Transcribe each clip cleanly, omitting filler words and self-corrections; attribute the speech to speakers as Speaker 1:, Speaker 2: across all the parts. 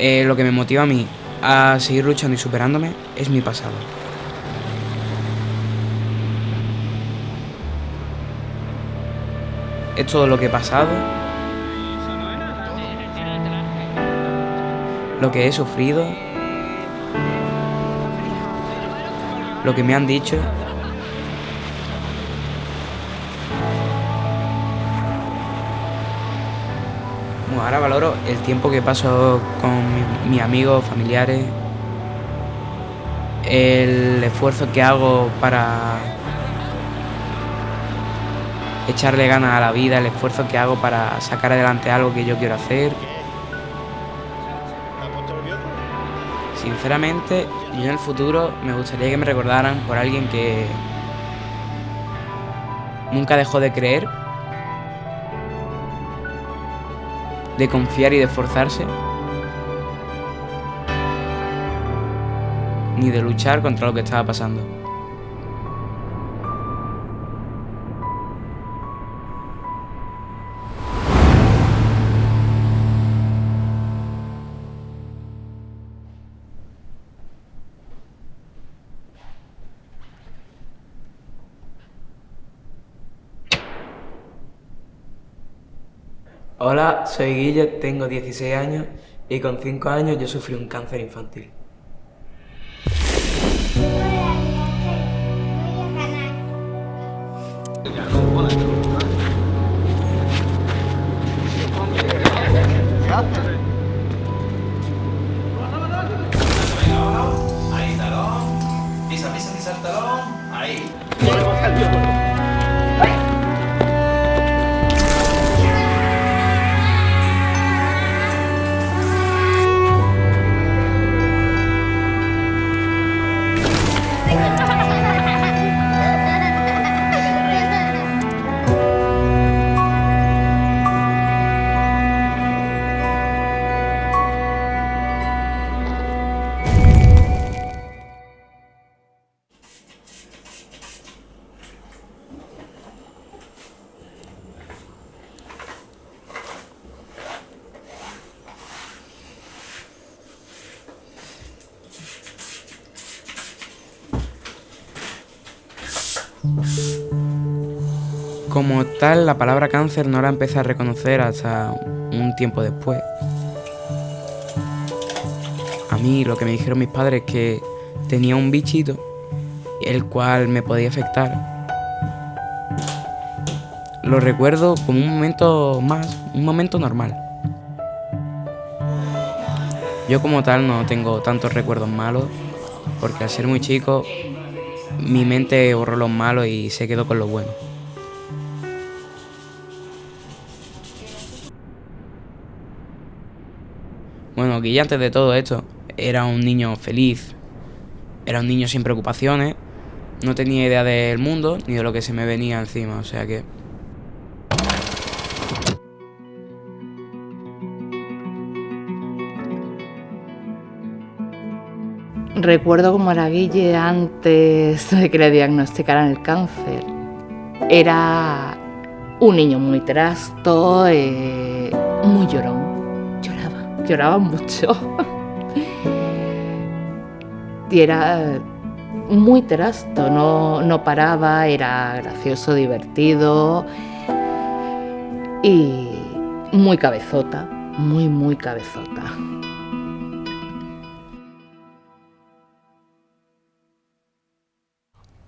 Speaker 1: Lo que me motiva a mí a seguir luchando y superándome es mi pasado. Es todo lo que he pasado, lo que he sufrido, lo que me han dicho. Bueno, ahora valoro el tiempo que paso con mis amigos, familiares, el esfuerzo que hago para echarle ganas a la vida, el esfuerzo que hago para sacar adelante algo que yo quiero hacer. Sinceramente, yo en el futuro me gustaría que me recordaran por alguien que nunca dejó de creer, de confiar y de esforzarse, ni de luchar contra lo que estaba pasando. Hola, soy Guille, tengo 16 años y con 5 años yo sufrí un cáncer infantil.
Speaker 2: Ahí, talón. Pisa el talón. Ahí.
Speaker 1: Como tal, la palabra cáncer no la empecé a reconocer hasta un tiempo después. A mí lo que me dijeron mis padres es que tenía un bichito el cual me podía afectar. Lo recuerdo como un momento más, un momento normal. Yo como tal no tengo tantos recuerdos malos, porque al ser muy chico, mi mente borró los malos y se quedó con lo bueno. Bueno, Guille antes de todo esto era un niño feliz, era un niño sin preocupaciones, no tenía idea del mundo ni de lo que se me venía encima, o sea que...
Speaker 3: Recuerdo cómo era Guille antes de que le diagnosticaran el cáncer. Era un niño muy trasto, muy llorón. Lloraba mucho. Y era muy trasto, no paraba, era gracioso, divertido y muy cabezota, muy cabezota.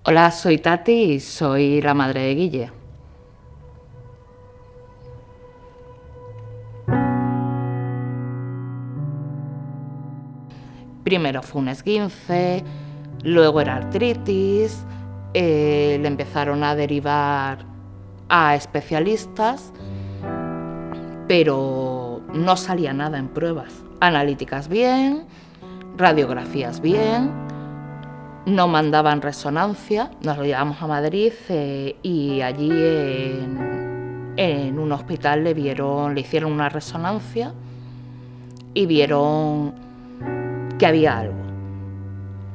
Speaker 3: Hola, soy Tati y soy la madre de Guille. Primero fue un esguince, luego era artritis, le empezaron a derivar a especialistas, pero no salía nada en pruebas. Analíticas bien, radiografías bien, no mandaban resonancia, nos lo llevamos a Madrid y allí en un hospital le hicieron una resonancia y vieron que había algo.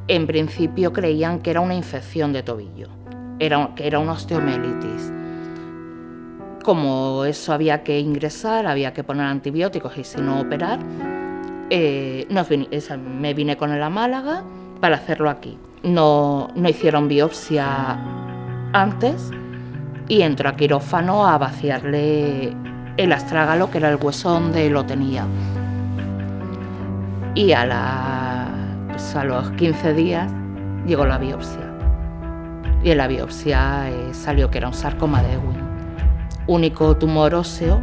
Speaker 3: En principio creían que era una infección de tobillo, que era una osteomielitis. Como eso había que ingresar, había que poner antibióticos y si no operar, me vine con él a Málaga para hacerlo aquí. No hicieron biopsia antes y entró a quirófano a vaciarle el astrágalo, que era el hueso donde lo tenía. Y a los 15 días llegó la biopsia. Y en la biopsia salió que era un sarcoma de Ewing, único tumor óseo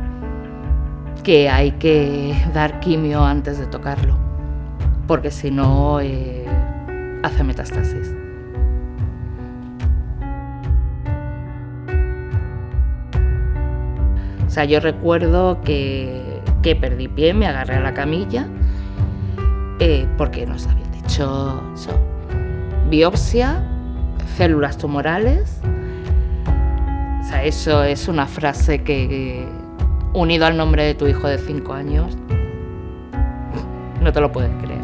Speaker 3: que hay que dar quimio antes de tocarlo, porque si no hace metástasis. O sea, yo recuerdo que perdí pie, me agarré a la camilla porque nos habían dicho biopsia, células tumorales. O sea, eso es una frase que unido al nombre de tu hijo de 5 años, no te lo puedes creer.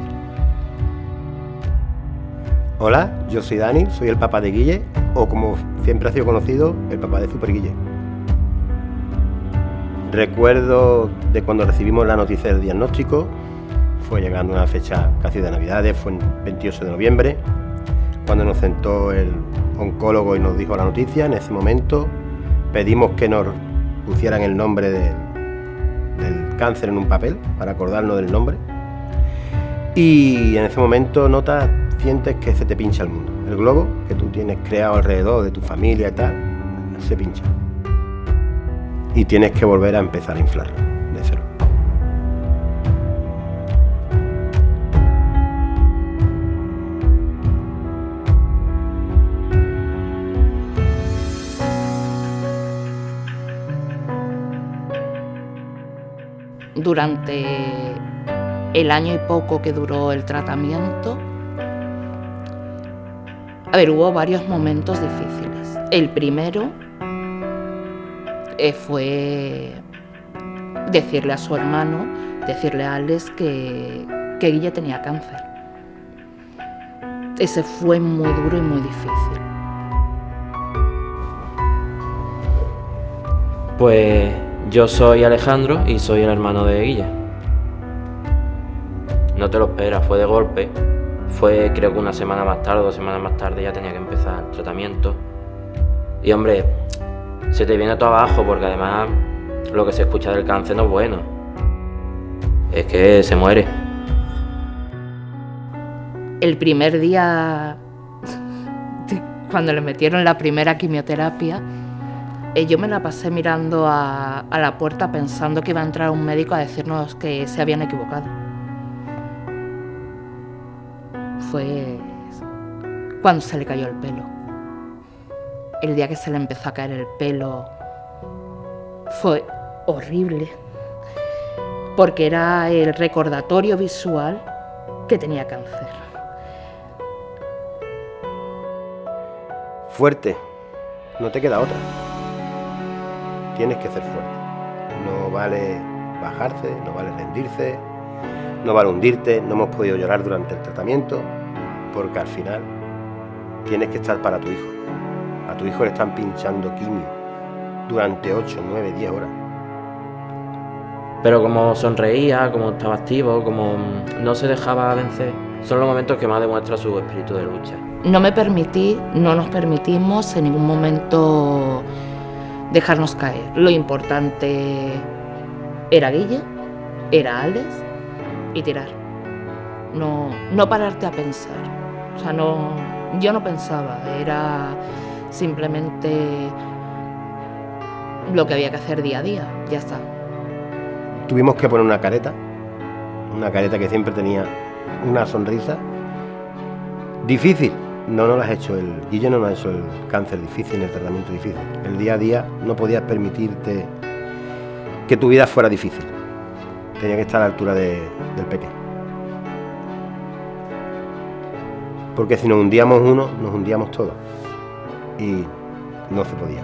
Speaker 4: Hola, yo soy Dani, soy el papá de Guille, o como siempre ha sido conocido, el papá de Super Guille. Recuerdo de cuando recibimos la noticia del diagnóstico, fue llegando una fecha casi de Navidades, fue el 28 de noviembre, cuando nos sentó el oncólogo y nos dijo la noticia. En ese momento pedimos que nos pusieran el nombre del cáncer en un papel para acordarnos del nombre, y en ese momento sientes que se te pincha el mundo. El globo que tú tienes creado alrededor de tu familia y tal, se pincha. Y tienes que volver a empezar a inflarlo de cero.
Speaker 3: Durante el año y poco que duró el tratamiento, hubo varios momentos difíciles. El primero fue decirle a su hermano, decirle a Alex que Guille tenía cáncer. Ese fue muy duro y muy difícil.
Speaker 5: Pues yo soy Alejandro y soy el hermano de Guille. No te lo esperas, fue de golpe. Fue creo que una semana más tarde, 2 semanas más tarde ya tenía que empezar el tratamiento. Y hombre, se te viene todo abajo porque además lo que se escucha del cáncer no es bueno. Es que se muere.
Speaker 3: El primer día, cuando le metieron la primera quimioterapia, yo me la pasé mirando a la puerta pensando que iba a entrar un médico a decirnos que se habían equivocado. Fue cuando se le cayó el pelo. El día que se le empezó a caer el pelo fue horrible, porque era el recordatorio visual que tenía cáncer.
Speaker 4: Fuerte, no te queda otra. Tienes que ser fuerte. No vale bajarse, no vale rendirse, no vale hundirte. No hemos podido llorar durante el tratamiento porque al final tienes que estar para tu hijo. A tu hijo le están pinchando quimio durante 8, 9, 10 horas.
Speaker 5: Pero como sonreía, como estaba activo, como no se dejaba vencer, son los momentos que más demuestra su espíritu de lucha.
Speaker 3: No nos permitimos en ningún momento dejarnos caer. Lo importante era Guille, era Alex y tirar. No pararte a pensar. O sea, yo no pensaba, era simplemente lo que había que hacer día a día, ya está.
Speaker 4: Tuvimos que poner una careta que siempre tenía una sonrisa. Difícil, no nos lo has hecho Guille no nos ha hecho el cáncer difícil, el tratamiento difícil. El día a día no podías permitirte que tu vida fuera difícil. Tenía que estar a la altura del pequeño. Porque si nos hundíamos uno, nos hundíamos todos. Y no se podía.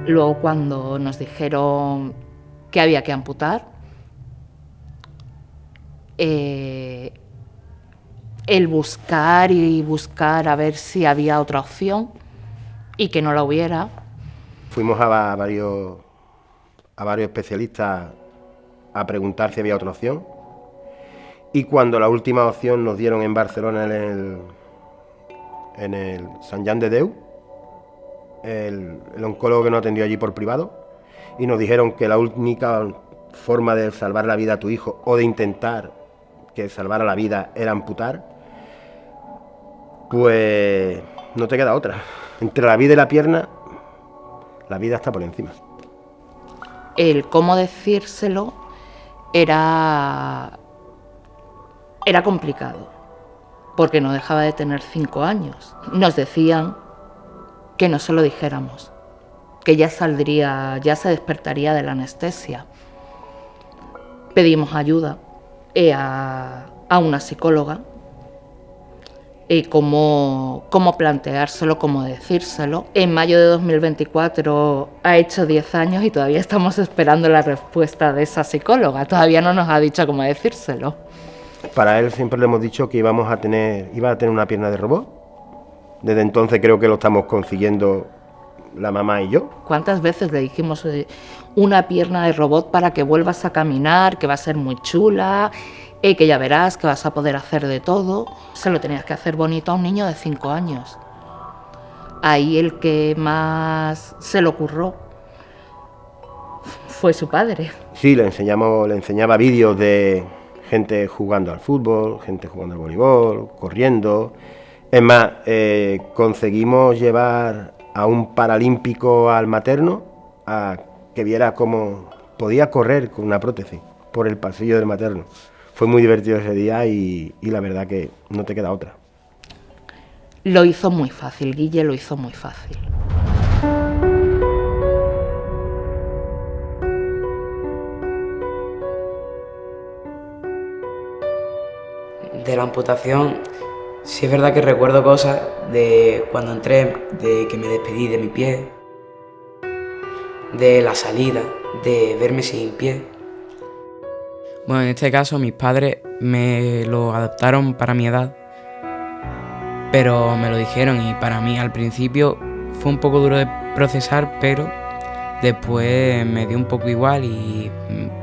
Speaker 3: Luego, cuando nos dijeron que había que amputar, el buscar y buscar a ver si había otra opción y que no la hubiera.
Speaker 4: Fuimos a a varios especialistas a preguntar si había otra opción. Y cuando la última opción nos dieron en Barcelona en el Sant Jan de Déu, el oncólogo que nos atendió allí por privado, y nos dijeron que la única forma de salvar la vida a tu hijo o de intentar que salvara la vida era amputar, pues no te queda otra. Entre la vida y la pierna, la vida está por encima.
Speaker 3: El cómo decírselo era complicado, porque no dejaba de tener 5 años. Nos decían que no se lo dijéramos, que ya saldría, ya se despertaría de la anestesia. Pedimos ayuda a una psicóloga, cómo planteárselo, cómo decírselo. En mayo de 2024 ha hecho 10 años y todavía estamos esperando la respuesta de esa psicóloga. Todavía no nos ha dicho cómo decírselo.
Speaker 4: Para él siempre le hemos dicho que iba a tener una pierna de robot. Desde entonces creo que lo estamos consiguiendo la mamá y yo.
Speaker 3: ¿Cuántas veces le dijimos una pierna de robot para que vuelvas a caminar, que va a ser muy chula, que ya verás que vas a poder hacer de todo? Se lo tenías que hacer bonito a un niño de 5 años. Ahí el que más se le ocurrió fue su padre.
Speaker 4: Sí, le enseñaba vídeos de gente jugando al fútbol, gente jugando al voleibol, corriendo. Es más, conseguimos llevar a un paralímpico al materno a que viera cómo podía correr con una prótesis por el pasillo del materno. Fue muy divertido ese día y la verdad que no te queda otra.
Speaker 3: Lo hizo muy fácil, Guille lo hizo muy fácil.
Speaker 1: De la amputación, sí es verdad que recuerdo cosas de cuando entré, de que me despedí de mi pie, de la salida, de verme sin pie. Bueno, en este caso mis padres me lo adaptaron para mi edad, pero me lo dijeron y para mí al principio fue un poco duro de procesar, pero después me dio un poco igual y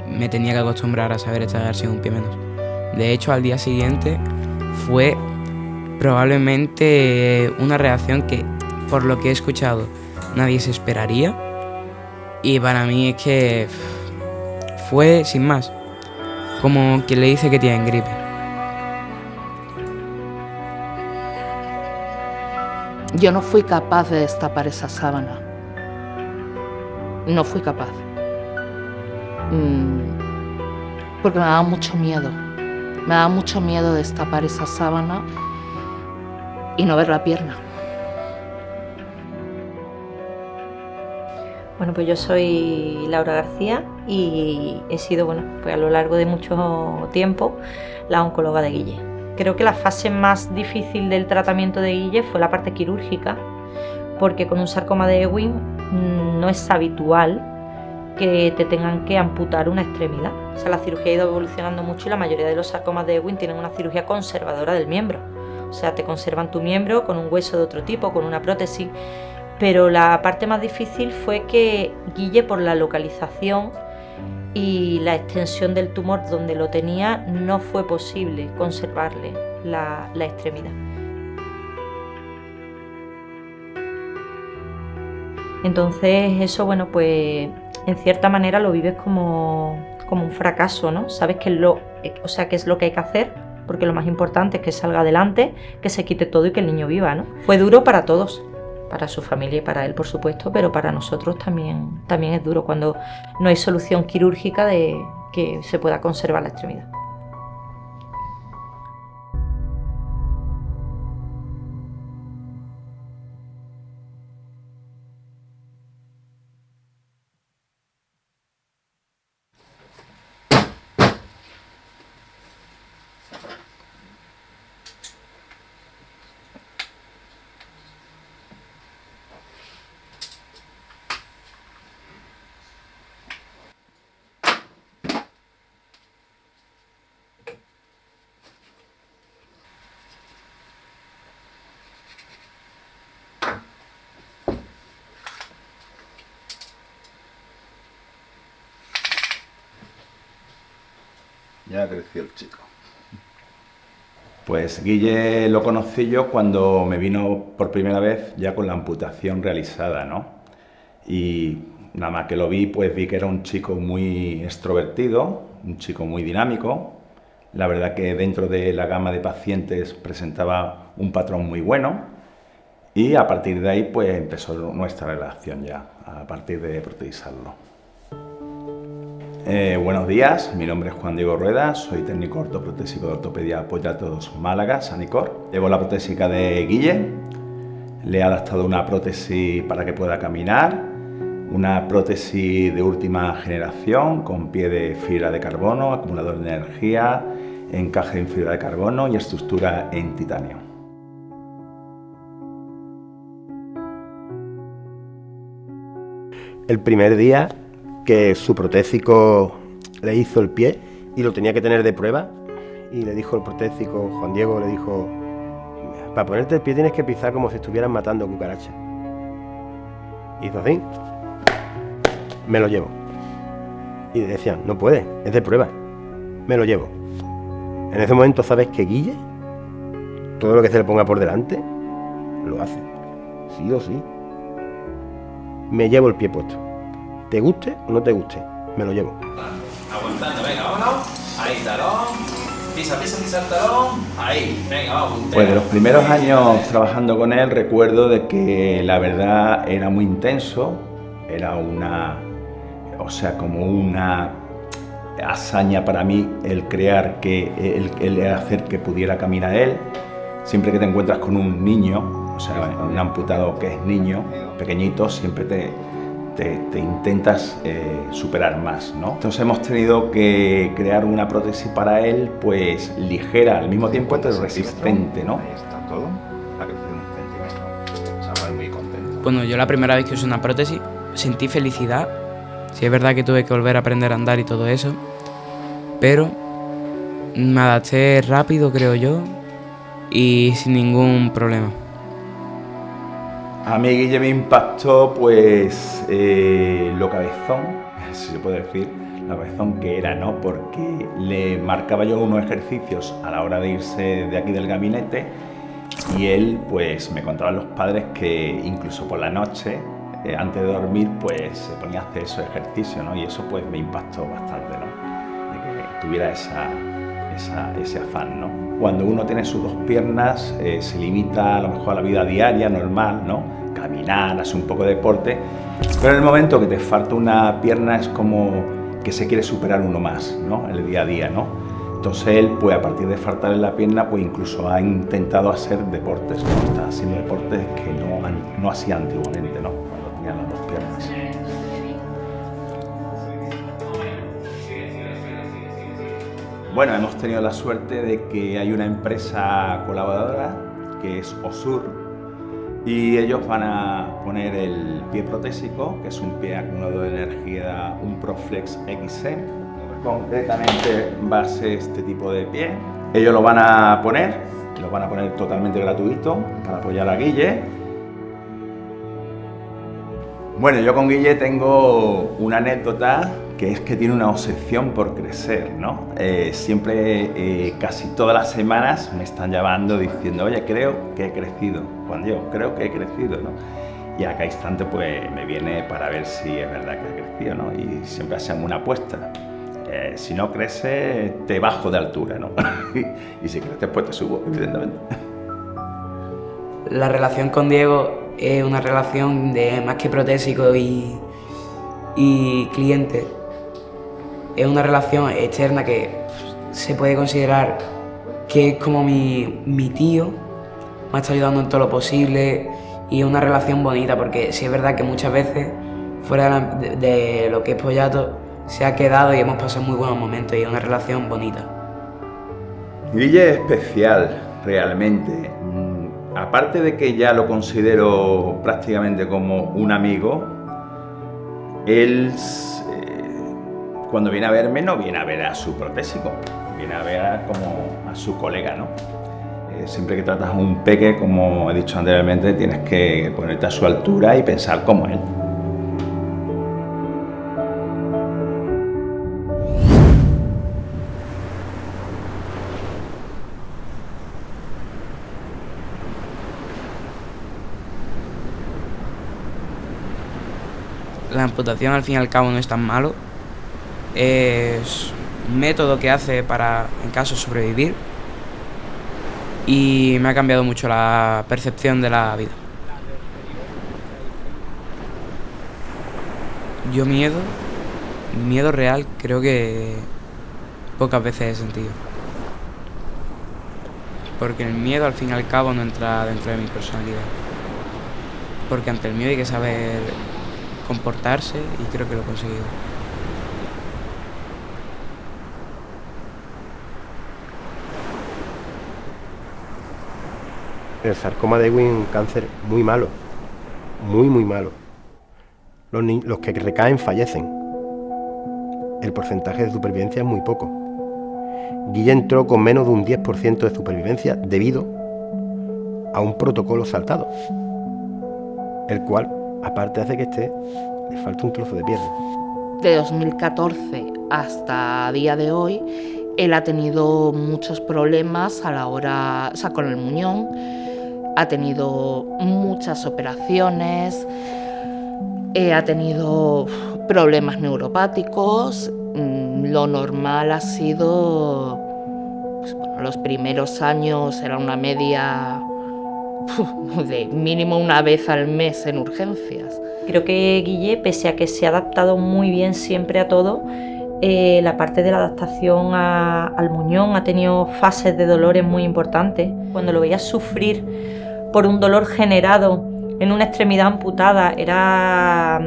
Speaker 1: me tenía que acostumbrar a saber estar sin un pie menos. De hecho, al día siguiente fue probablemente una reacción que, por lo que he escuchado, nadie se esperaría. Y para mí es que fue sin más, como quien le dice que tienen gripe.
Speaker 3: Yo no fui capaz de destapar esa sábana. No fui capaz. Porque me daba mucho miedo. Me daba mucho miedo destapar esa sábana y no ver la pierna.
Speaker 6: Bueno, pues yo soy Laura García y he sido, pues a lo largo de mucho tiempo la oncóloga de Guille. Creo que la fase más difícil del tratamiento de Guille fue la parte quirúrgica, porque con un sarcoma de Ewing no es habitual que te tengan que amputar una extremidad. O sea, la cirugía ha ido evolucionando mucho y la mayoría de los sarcomas de Ewing tienen una cirugía conservadora del miembro. O sea, te conservan tu miembro con un hueso de otro tipo, con una prótesis. Pero la parte más difícil fue que Guille, por la localización y la extensión del tumor donde lo tenía, no fue posible conservarle la extremidad. Entonces eso, pues en cierta manera lo vives como un fracaso, ¿no? Sabes qué es lo que hay que hacer, porque lo más importante es que salga adelante, que se quite todo y que el niño viva, ¿no? Fue duro para todos, para su familia y para él, por supuesto, pero para nosotros también es duro cuando no hay solución quirúrgica de que se pueda conservar la extremidad.
Speaker 7: Ya creció el chico. Pues Guille lo conocí yo cuando me vino por primera vez ya con la amputación realizada, ¿no? Y nada más que lo vi, pues vi que era un chico muy extrovertido, un chico muy dinámico. La verdad que dentro de la gama de pacientes presentaba un patrón muy bueno y a partir de ahí pues empezó nuestra relación ya, a partir de proteizarlo. Buenos días, mi nombre es Juan Diego Rueda, soy técnico ortoprotésico de ortopedia Apoyatos Málaga, Sanicor. Llevo la protésica de Guille, le he adaptado una prótesis para que pueda caminar, una prótesis de última generación con pie de fibra de carbono, acumulador de energía, encaje en fibra de carbono y estructura en titanio.
Speaker 4: El primer día que su protésico le hizo el pie y lo tenía que tener de prueba, y le dijo el protésico, Juan Diego, le dijo: para ponerte el pie tienes que pisar como si estuvieran matando cucarachas. Hizo así, me lo llevo. Y decían: no puede, es de prueba, me lo llevo. En ese momento sabes que Guille, todo lo que se le ponga por delante, lo hace, sí o sí. Me llevo el pie puesto. Te guste o no te guste, me lo llevo.
Speaker 2: Aguantando, venga, vámonos. Ahí, talón. Pisa, pisa, pisa el talón. Ahí, venga, vamos.
Speaker 7: Pues de los primeros años trabajando con él recuerdo de que la verdad era muy intenso, era como una hazaña para mí el crear el hacer que pudiera caminar él. Siempre que te encuentras con un niño, o sea, un amputado que es niño, pequeñito, siempre te intentas superar más, ¿no? Entonces hemos tenido que crear una prótesis para él, pues ligera, al mismo tiempo pero resistente, ¿no?
Speaker 8: Ahí está todo, ha crecido 1 centímetro, estamos muy contentos.
Speaker 1: Bueno, yo la primera vez que usé una prótesis sentí felicidad. Sí, es verdad que tuve que volver a aprender a andar y todo eso, pero me adapté rápido, creo yo, y sin ningún problema.
Speaker 7: A mí Guille me impactó pues lo cabezón, si se puede decir, lo cabezón que era, ¿no? Porque le marcaba yo unos ejercicios a la hora de irse de aquí del gabinete y él pues me contaban los padres que incluso por la noche, antes de dormir, pues se ponía a hacer esos ejercicios, ¿no? Y eso pues me impactó bastante, ¿no? De que tuviera ese afán, ¿no? Cuando uno tiene sus 2 piernas, se limita a lo mejor a la vida diaria, normal, ¿no? Caminar, hacer un poco de deporte, pero en el momento que te falta una pierna es como que se quiere superar uno más, ¿no? En el día a día, ¿no? Entonces él, pues a partir de faltarle la pierna, pues incluso ha intentado hacer deportes, ¿no? Está haciendo deportes que no hacía antiguamente, ¿no? Cuando tenía las 2 piernas. Bueno, hemos tenido la suerte de que hay una empresa colaboradora que es Osur y ellos van a poner el pie protésico, que es un pie acumulador de energía, un Proflex XC. Concretamente va a ser este tipo de pie. Ellos lo van a poner totalmente gratuito para apoyar a Guille. Bueno, yo con Guille tengo una anécdota que es que tiene una obsesión por crecer, ¿no? Siempre, casi todas las semanas me están llamando diciendo: oye, creo que he crecido, Juan Diego, creo que he crecido, ¿no? Y a cada instante pues me viene para ver si es verdad que he crecido, ¿no? Y siempre hacemos una apuesta. Si no crece, te bajo de altura, ¿no? Y si creces, pues te subo, evidentemente.
Speaker 1: La relación con Diego es una relación de más que protésico y cliente. Es una relación externa que se puede considerar que es como mi tío, me está ayudando en todo lo posible y es una relación bonita porque sí es verdad que muchas veces fuera de lo que es Pollato se ha quedado y hemos pasado muy buenos momentos y es una relación bonita.
Speaker 7: Guille es especial, realmente. Aparte de que ya lo considero prácticamente como un amigo, él cuando viene a verme no viene a ver a su protésico, viene a ver como a su colega, ¿no? Siempre que tratas a un peque, como he dicho anteriormente, tienes que ponerte a su altura y pensar como él.
Speaker 1: la amputación al fin y al cabo no es tan malo. Es un método que hace para, en caso, sobrevivir. Y me ha cambiado mucho la percepción de la vida. Yo miedo real, creo que pocas veces he sentido. Porque el miedo al fin y al cabo no entra dentro de mi personalidad. Porque ante el miedo hay que saber comportarse y creo que lo he conseguido.
Speaker 4: El sarcoma de Ewing es un cáncer muy malo, muy malo. Los que recaen fallecen. El porcentaje de supervivencia es muy poco. Guille entró con menos de un 10% de supervivencia debido a un protocolo saltado, el cual, aparte, hace que le falte un trozo de piel.
Speaker 3: De 2014 hasta día de hoy, él ha tenido muchos problemas a la hora, con el muñón, ha tenido muchas operaciones, ha tenido problemas neuropáticos. Lo normal ha sido, los primeros años era una media de mínimo una vez al mes en urgencias.
Speaker 6: Creo que Guille, pese a que se ha adaptado muy bien siempre a todo, la parte de la adaptación al muñón ha tenido fases de dolores muy importantes. Cuando lo veías sufrir por un dolor generado en una extremidad amputada, era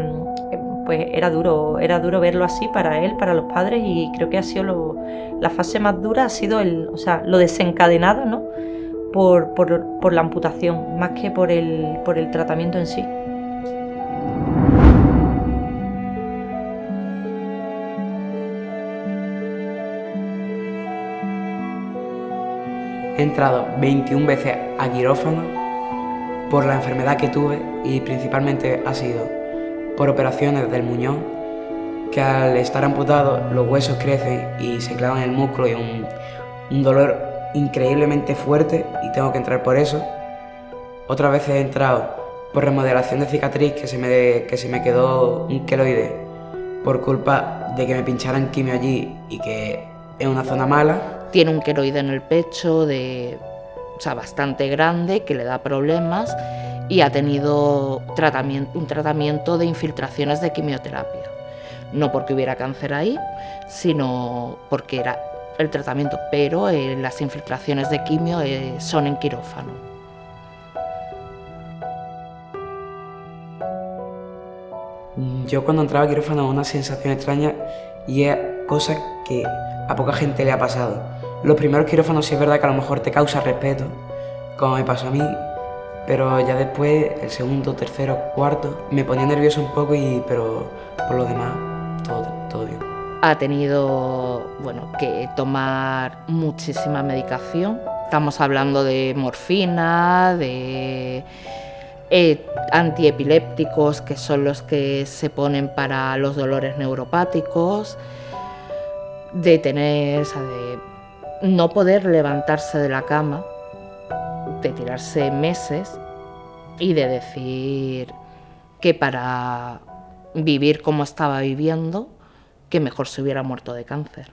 Speaker 6: duro verlo así para él, para los padres, y creo que ha sido la fase más dura, ha sido lo desencadenado, ¿no? por la amputación, más que por el tratamiento en sí.
Speaker 1: He entrado 21 veces a quirófano por la enfermedad que tuve y principalmente ha sido por operaciones del muñón, que al estar amputado los huesos crecen y se clavan en el músculo y un dolor increíblemente fuerte y tengo que entrar por eso. Otras veces he entrado por remodelación de cicatriz, que se me quedó un queloide por culpa de que me pincharan quimio allí y que es una zona mala.
Speaker 3: Tiene un queloide en el pecho bastante grande que le da problemas y ha tenido un tratamiento de infiltraciones de quimioterapia. No porque hubiera cáncer ahí, sino porque era el tratamiento, pero las infiltraciones de quimio son en quirófano.
Speaker 1: Yo cuando entraba a quirófano una sensación extraña y es cosa que a poca gente le ha pasado. Los primeros quirófanos sí es verdad que a lo mejor te causa respeto, como me pasó a mí, pero ya después, el segundo, tercero, cuarto, me ponía nervioso un poco, pero por lo demás, todo bien.
Speaker 3: Ha tenido que tomar muchísima medicación. Estamos hablando de morfina, de antiepilépticos, que son los que se ponen para los dolores neuropáticos, de no poder levantarse de la cama, de tirarse meses y de decir que para vivir como estaba viviendo, que mejor se hubiera muerto de cáncer.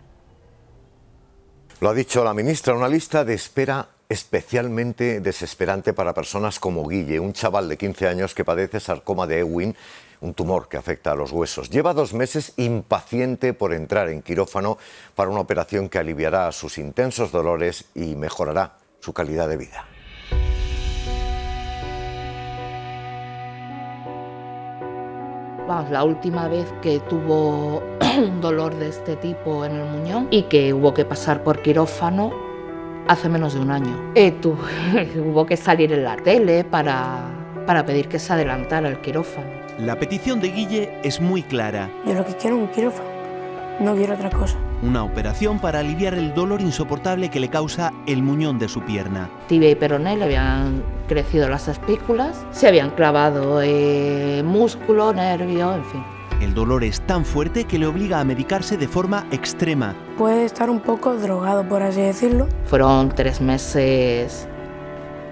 Speaker 9: Lo ha dicho la ministra, una lista de espera especialmente desesperante para personas como Guille, un chaval de 15 años que padece sarcoma de Ewing, un tumor que afecta a los huesos. Lleva 2 meses impaciente por entrar en quirófano para una operación que aliviará sus intensos dolores y mejorará su calidad de vida.
Speaker 3: La última vez que tuvo un dolor de este tipo en el muñón y que hubo que pasar por quirófano hace menos de un año. Hubo que salir en la tele para pedir que se adelantara el quirófano.
Speaker 10: La petición de Guille es muy clara.
Speaker 11: Yo lo que quiero es un quirófano, no quiero otra cosa.
Speaker 10: Una operación para aliviar el dolor insoportable que le causa el muñón de su pierna.
Speaker 3: Tibia y peroné le habían crecido las espículas, se habían clavado músculo, nervio, en fin.
Speaker 10: El dolor es tan fuerte que le obliga a medicarse de forma extrema.
Speaker 11: Puede estar un poco drogado, por así decirlo.
Speaker 3: Fueron 3 meses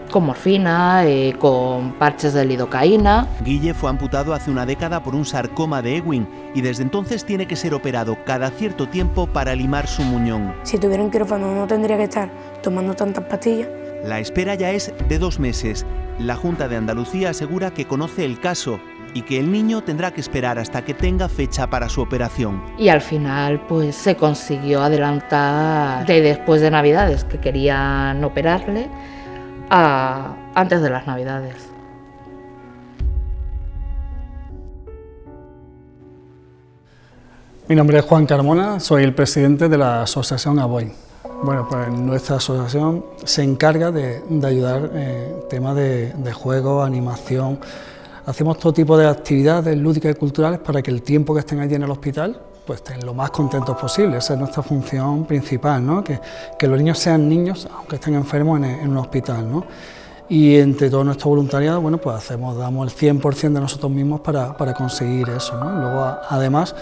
Speaker 3: con morfina, con parches de lidocaína.
Speaker 10: Guille fue amputado hace una década por un sarcoma de Ewing y desde entonces tiene que ser operado cada cierto tiempo para limar su muñón.
Speaker 11: Si tuviera un quirófano no tendría que estar tomando tantas pastillas.
Speaker 10: La espera ya es de 2 meses. La Junta de Andalucía asegura que conoce el caso y que el niño tendrá que esperar hasta que tenga fecha para su operación.
Speaker 3: Y al final pues se consiguió adelantar de después de Navidades, que querían operarle, a antes de las Navidades.
Speaker 12: Mi nombre es Juan Carmona, soy el presidente de la asociación ABOY. Bueno, pues nuestra asociación se encarga de ayudar en temas de juego, animación. Hacemos todo tipo de actividades lúdicas y culturales para que el tiempo que estén allí en el hospital pues estén lo más contentos posible. Esa es nuestra función principal, ¿no? Que los niños sean niños, aunque estén enfermos en un hospital, ¿no? Y entre todo nuestro voluntariado, bueno, pues damos el 100% de nosotros mismos para conseguir eso, ¿no? Luego, además,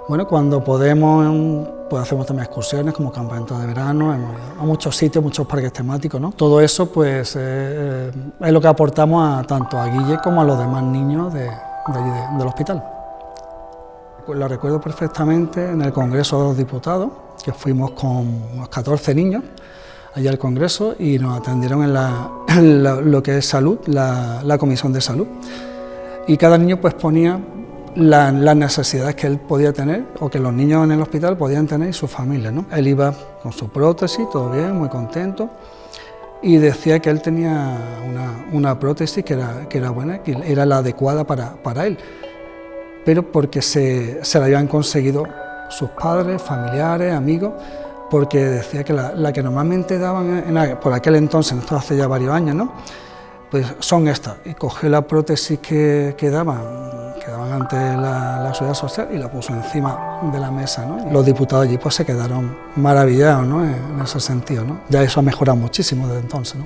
Speaker 12: bueno, cuando podemos, pues hacemos también excursiones como campamentos de verano, hemos ido a muchos sitios, muchos parques temáticos, ¿no? Todo eso, pues, es lo que aportamos tanto a Guille como a los demás niños de allí del hospital. La recuerdo perfectamente en el Congreso de los Diputados, que fuimos con unos 14 niños allá al Congreso y nos atendieron en lo que es salud, la Comisión de Salud. Y cada niño pues ponía las necesidades que él podía tener o que los niños en el hospital podían tener y sus familias, ¿no? Él iba con su prótesis, todo bien, muy contento, y decía que él tenía una prótesis que era buena, que era la adecuada para él, pero porque se la habían conseguido sus padres, familiares, amigos, porque decía que la que normalmente daban por aquel entonces, esto hace ya varios años, ¿no? Pues son estas, y cogió la prótesis que daban ante la Seguridad Social y la puso encima de la mesa, ¿no? Y los diputados allí pues se quedaron maravillados, ¿no? En ese sentido, ¿no? Ya eso ha mejorado muchísimo desde entonces, ¿no?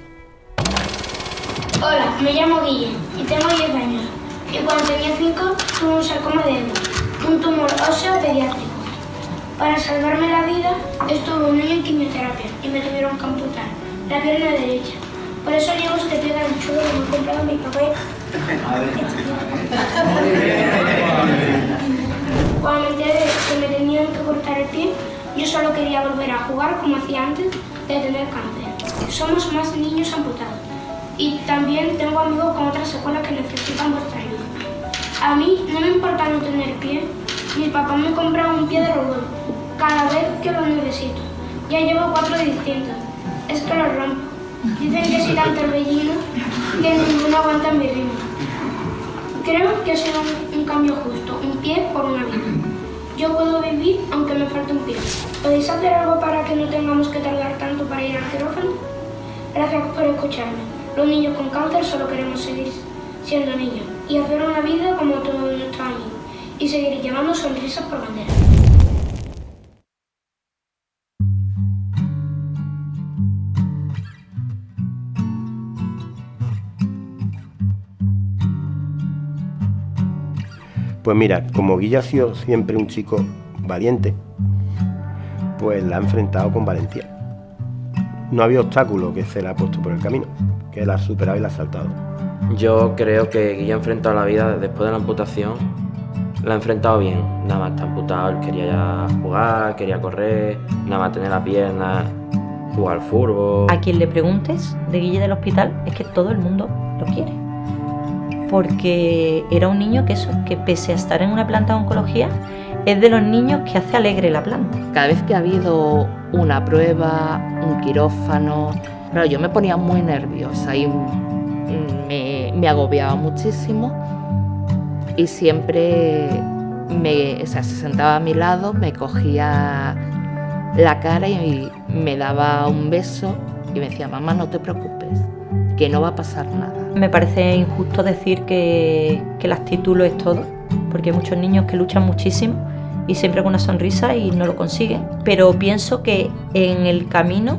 Speaker 13: Hola, me llamo Guille y tengo 10 años. Y cuando tenía 5 tuve un sarcoma de Ewing, un tumor óseo pediátrico. Para salvarme la vida estuve un año en quimioterapia y me tuvieron que amputar la pierna derecha. Por eso llevo este pie tan chulo que me ha comprado mi papá. Cuando me enteré que me tenían que cortar el pie, yo solo quería volver a jugar como hacía antes de tener cáncer. Somos más niños amputados y también tengo amigos con otras secuelas que necesitan vuestra ayuda. A mí no me importa no tener pie. Mi papá me compra un pie de robot cada vez que lo necesito. Ya llevo 4 distintos. Es que los rompo. Dicen que soy tan torbellino que ninguno aguanta mi ritmo. Creo que ha sido un cambio justo, un pie por una vida. Yo puedo vivir aunque me falte un pie. ¿Podéis hacer algo para que no tengamos que tardar tanto para ir al quirófano? Gracias por escucharme. Los niños con cáncer solo queremos seguir siendo niños y hacer una vida como todos nuestros amigos y seguir llevando sonrisas por bandera.
Speaker 4: Pues mira, como Guille ha sido siempre un chico valiente, pues la ha enfrentado con valentía. No había obstáculo que se le ha puesto por el camino, que la ha superado y la ha saltado.
Speaker 5: Yo creo que Guille ha enfrentado la vida después de la amputación, la ha enfrentado bien. Nada más está amputado, él quería ya jugar, quería correr, nada más tener la pierna, jugar al fútbol.
Speaker 6: A quien le preguntes de Guille del hospital es que todo el mundo lo quiere. Porque era un niño que pese a estar en una planta de oncología, es de los niños que hace alegre la planta.
Speaker 3: Cada vez que ha habido una prueba, un quirófano, claro, yo me ponía muy nerviosa y me agobiaba muchísimo y siempre se sentaba a mi lado, me cogía la cara y me daba un beso y me decía, mamá, no te preocupes, que no va a pasar nada.
Speaker 6: Me parece injusto decir que la actitud lo es todo, porque hay muchos niños que luchan muchísimo y siempre con una sonrisa y no lo consiguen. Pero pienso que en el camino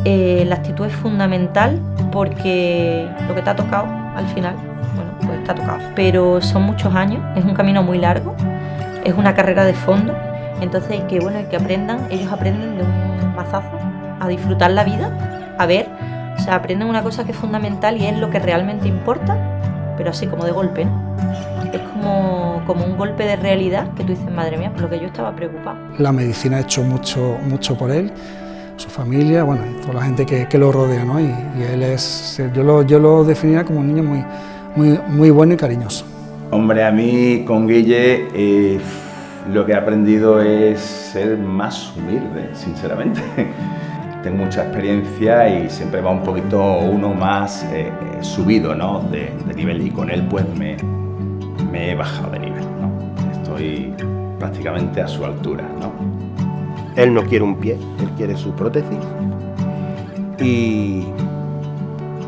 Speaker 6: la actitud es fundamental porque lo que te ha tocado al final, bueno, pues te ha tocado. Pero son muchos años, es un camino muy largo, es una carrera de fondo, entonces hay que aprendan, ellos aprenden de un mazazo a disfrutar la vida, a ver O sea, aprenden una cosa que es fundamental y es lo que realmente importa, pero así como de golpe, ¿no? Es como un golpe de realidad que tú dices, madre mía, por lo que yo estaba preocupada.
Speaker 12: La medicina ha hecho mucho por él, su familia, bueno, y toda la gente que lo rodea, ¿no? Y él es, yo lo definiría como un niño muy bueno y cariñoso.
Speaker 7: Hombre, a mí con Guille lo que he aprendido es ser más humilde, sinceramente. Tengo mucha experiencia y siempre va un poquito uno más subido, ¿no? de nivel, y con él pues me he bajado de nivel, ¿no? Estoy prácticamente a su altura, ¿no?
Speaker 4: Él no quiere un pie, él quiere su prótesis. Y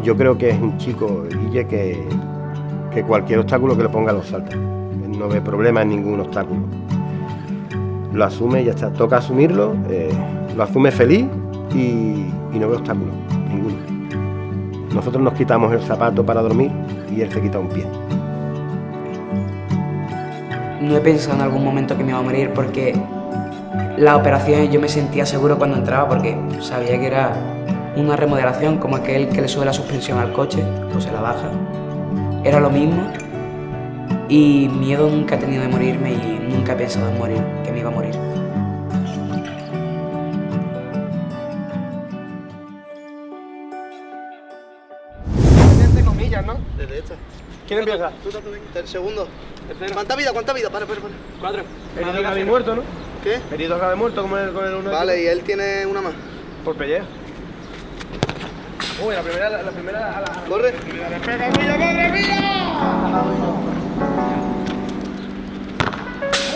Speaker 4: yo creo que es un chico, Guille, que cualquier obstáculo que le ponga lo salta. Él no ve problema en ningún obstáculo. Lo asume y ya está. Toca asumirlo, lo asume feliz y no ve obstáculo ninguno. Nosotros nos quitamos el zapato para dormir y él se quita un pie.
Speaker 1: No he pensado en algún momento que me iba a morir porque las operaciones yo me sentía seguro cuando entraba porque sabía que era una remodelación como aquel que le sube la suspensión al coche o se la baja. Era lo mismo y miedo nunca he tenido de morirme y nunca he pensado en morir, que me iba a morir.
Speaker 14: Entre comillas, ¿no? Desde esta. ¿Quién empieza? Tú, el segundo. ¿Cuánta vida? Para. 4. Herido grave muerto, ¿no? ¿Qué? Herido grave muerto con el uno. Vale, y él tiene una más. Por pellejo. Uy, la primera. ¡Corre! ¡Pega, madre mía!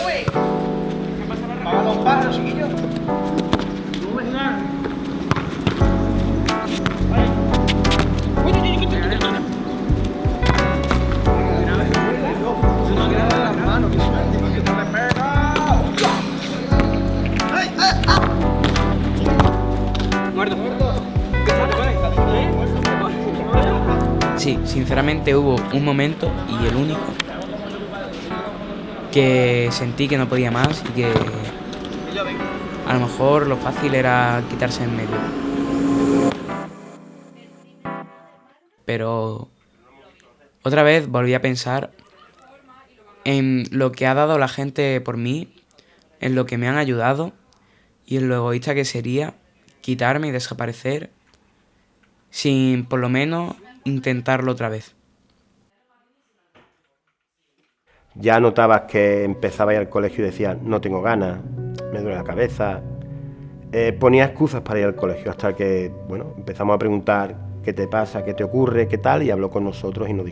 Speaker 14: ¡Uy! ¿Qué pasa, Barra? ¡Paga los pájaros, chiquillos! ¡No ves nada!
Speaker 1: Sí, sinceramente hubo un momento, y el único, que sentí que no podía más y que a lo mejor lo fácil era quitarse en medio. Pero otra vez volví a pensar en lo que ha dado la gente por mí, en lo que me han ayudado y en lo egoísta que sería quitarme y desaparecer sin por lo menos intentarlo otra vez.
Speaker 4: Ya notabas que empezaba a ir al colegio y decías, no tengo ganas, me duele la cabeza. Ponía excusas para ir al colegio hasta que, bueno, empezamos a preguntar qué te pasa, qué te ocurre, qué tal, y habló con nosotros y nos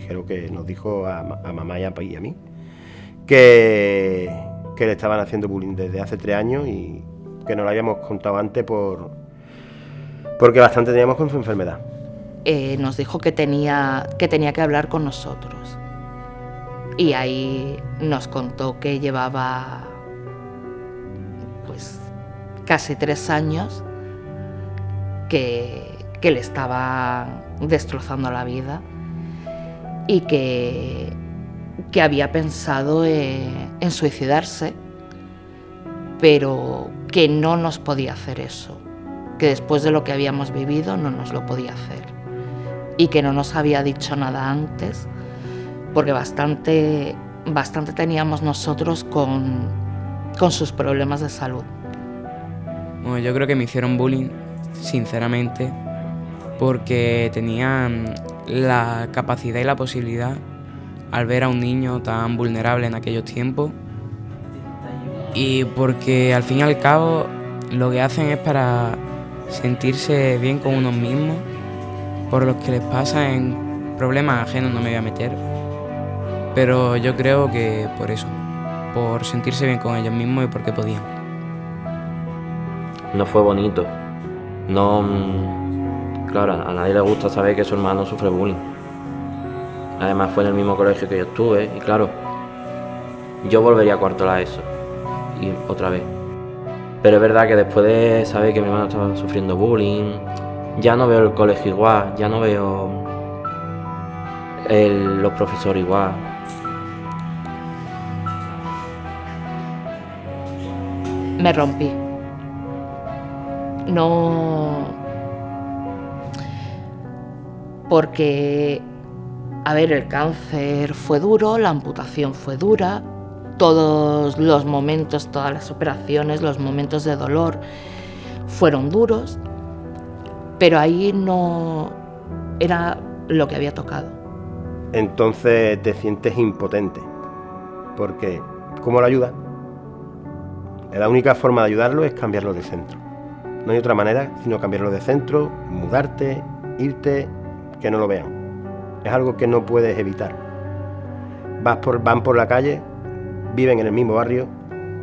Speaker 4: dijo a mamá y a mí que le estaban haciendo bullying desde hace 3 años y que nos lo habíamos contado antes porque bastante teníamos con su enfermedad.
Speaker 3: Nos dijo que tenía que hablar con nosotros. Y ahí nos contó que llevaba pues casi 3 años que le estaban destrozando la vida y que había pensado en suicidarse, pero que no nos podía hacer eso, que después de lo que habíamos vivido no nos lo podía hacer y que no nos había dicho nada antes, porque bastante teníamos nosotros con sus problemas de salud.
Speaker 1: Bueno, yo creo que me hicieron bullying, sinceramente, porque tenían la capacidad y la posibilidad, al ver a un niño tan vulnerable en aquellos tiempos, y porque al fin y al cabo lo que hacen es para sentirse bien con unos mismos, por los que les pasa en problemas ajenos no me voy a meter, pero yo creo que por eso, por sentirse bien con ellos mismos y porque podían.
Speaker 5: No fue bonito. No, claro, a nadie le gusta saber que su hermano sufre bullying. Además fue en el mismo colegio que yo estuve y claro, yo volvería a cuarto la ESO y otra vez. Pero es verdad que después de saber que mi hermano estaba sufriendo bullying, ya no veo el colegio igual, ya no veo los profesores igual.
Speaker 3: Me rompí. porque, a ver, el cáncer fue duro, la amputación fue dura, todos los momentos, todas las operaciones, los momentos de dolor fueron duros, pero ahí no era lo que había tocado.
Speaker 4: Entonces te sientes impotente, porque ¿cómo lo ayudas? La única forma de ayudarlo es cambiarlo de centro. No hay otra manera sino cambiarlo de centro, mudarte, irte, que no lo vean. Es algo que no puedes evitar. Van por la calle, viven en el mismo barrio,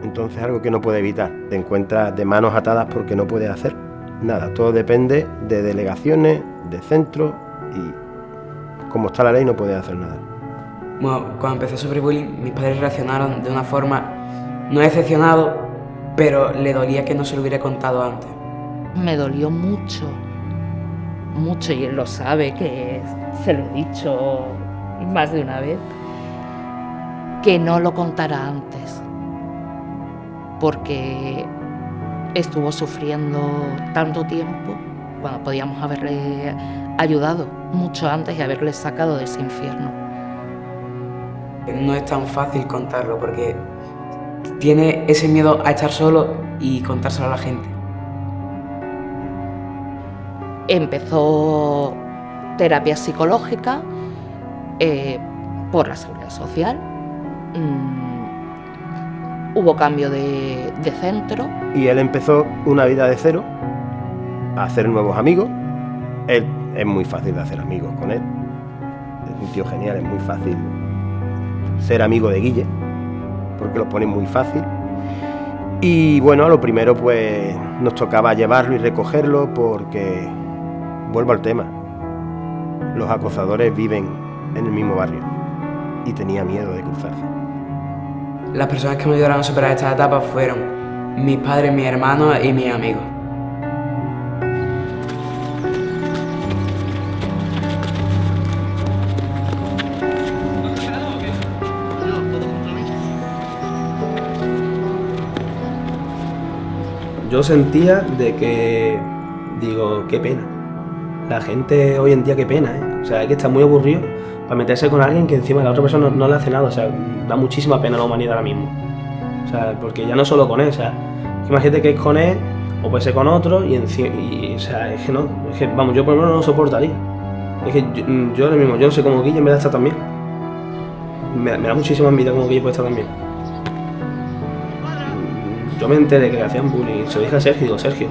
Speaker 4: entonces es algo que no puedes evitar. Te encuentras de manos atadas porque no puedes hacer nada. Todo depende de delegaciones, de centros y como está la ley no puedes hacer nada.
Speaker 1: Bueno, cuando empecé a sufrir bullying, mis padres reaccionaron de una forma no decepcionado, pero le dolía que no se lo hubiera contado antes.
Speaker 3: Me dolió mucho, mucho, y él lo sabe, que se lo he dicho más de una vez, que no lo contara antes, porque estuvo sufriendo tanto tiempo cuando podíamos haberle ayudado mucho antes y haberle sacado de ese infierno.
Speaker 1: No es tan fácil contarlo porque tiene ese miedo a estar solo y contárselo a la gente.
Speaker 3: Empezó terapia psicológica por la Seguridad Social. Hubo cambio de centro.
Speaker 4: Y él empezó una vida de cero, a hacer nuevos amigos. Él es muy fácil de hacer amigos con él. Es un tío genial, es muy fácil ser amigo de Guille, porque lo pone muy fácil. Y bueno, a lo primero pues nos tocaba llevarlo y recogerlo porque, vuelvo al tema, los acosadores viven en el mismo barrio y tenía miedo de cruzarse.
Speaker 1: Las personas que me ayudaron a superar esta etapa fueron mis padres, mis hermanos y mis amigos.
Speaker 14: Yo sentía de que, digo, qué pena. La gente hoy en día, qué pena, ¿eh? O sea, hay que estar muy aburrido para meterse con alguien que encima la otra persona no le hace nada. O sea, da muchísima pena a la humanidad ahora mismo. O sea, porque ya no solo con él, o sea, imagínate que es con él o puede ser con otro y o sea, es que no, es que, vamos, yo por lo menos no lo soportaría. Es que yo ahora mismo, yo no sé cómo Guille me da estar también. Me da muchísima envidia como Guille puede estar también. Yo me enteré que le hacían bullying, se lo dije a Sergio, digo, Sergio,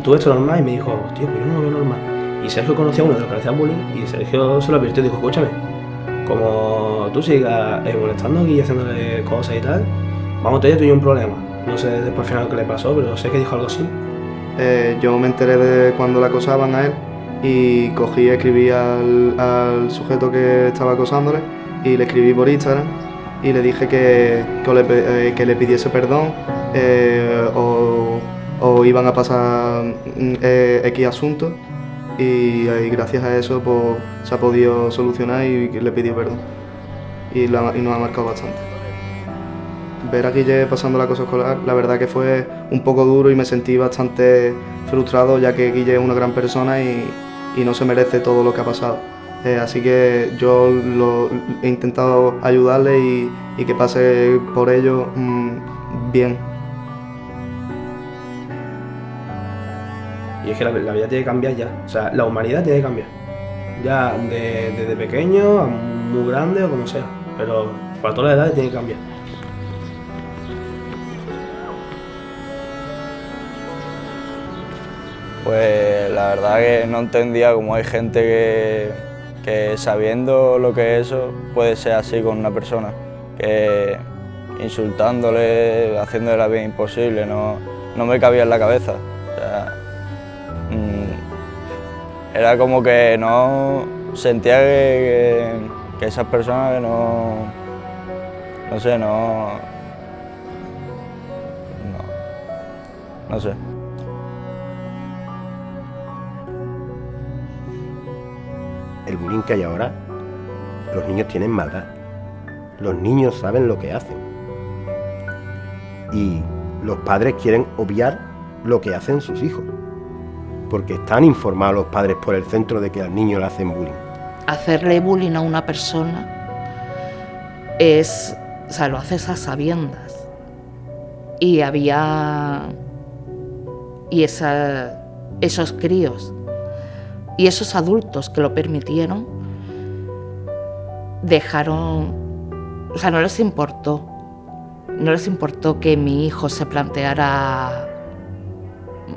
Speaker 14: ¿tú esto normal? Y me dijo, tío, pues yo no lo veo normal. Y Sergio conocía a uno de los que le hacían bullying y Sergio se lo advirtió y dijo, escúchame, como tú sigas molestando aquí y haciéndole cosas y tal, vamos a tener tú y yo un problema. No sé después al final qué le pasó, pero sé que dijo algo así.
Speaker 15: Yo me enteré de cuando le acosaban a él y cogí y escribí al sujeto que estaba acosándole y le escribí por Instagram y le dije que le pidiese perdón o iban a pasar X asuntos y gracias a eso pues, se ha podido solucionar y le pidió perdón y nos ha marcado bastante. Ver a Guille pasando la cosa escolar, la verdad que fue un poco duro y me sentí bastante frustrado ya que Guille es una gran persona y no se merece todo lo que ha pasado. Así que yo he intentado ayudarle y que pase por ello bien.
Speaker 14: Y es que la vida tiene que cambiar ya, o sea, la humanidad tiene que cambiar. Ya desde pequeño a muy grande o como sea, pero para todas las edades tiene que cambiar.
Speaker 16: Pues la verdad que no entendía cómo hay gente que sabiendo lo que es eso puede ser así con una persona, que insultándole, haciéndole la vida imposible, no me cabía en la cabeza. O sea, era como que no sentía que esas personas que no sé, no sé.
Speaker 4: El bullying que hay ahora, los niños tienen maldad. Los niños saben lo que hacen. Y los padres quieren obviar lo que hacen sus hijos. porque están informados los padres por el centro de que al niño le hacen bullying.
Speaker 3: Hacerle bullying a una persona es, o sea, lo haces a sabiendas. Y esos críos y esos adultos que lo permitieron dejaron, o sea, no les importó que mi hijo se planteara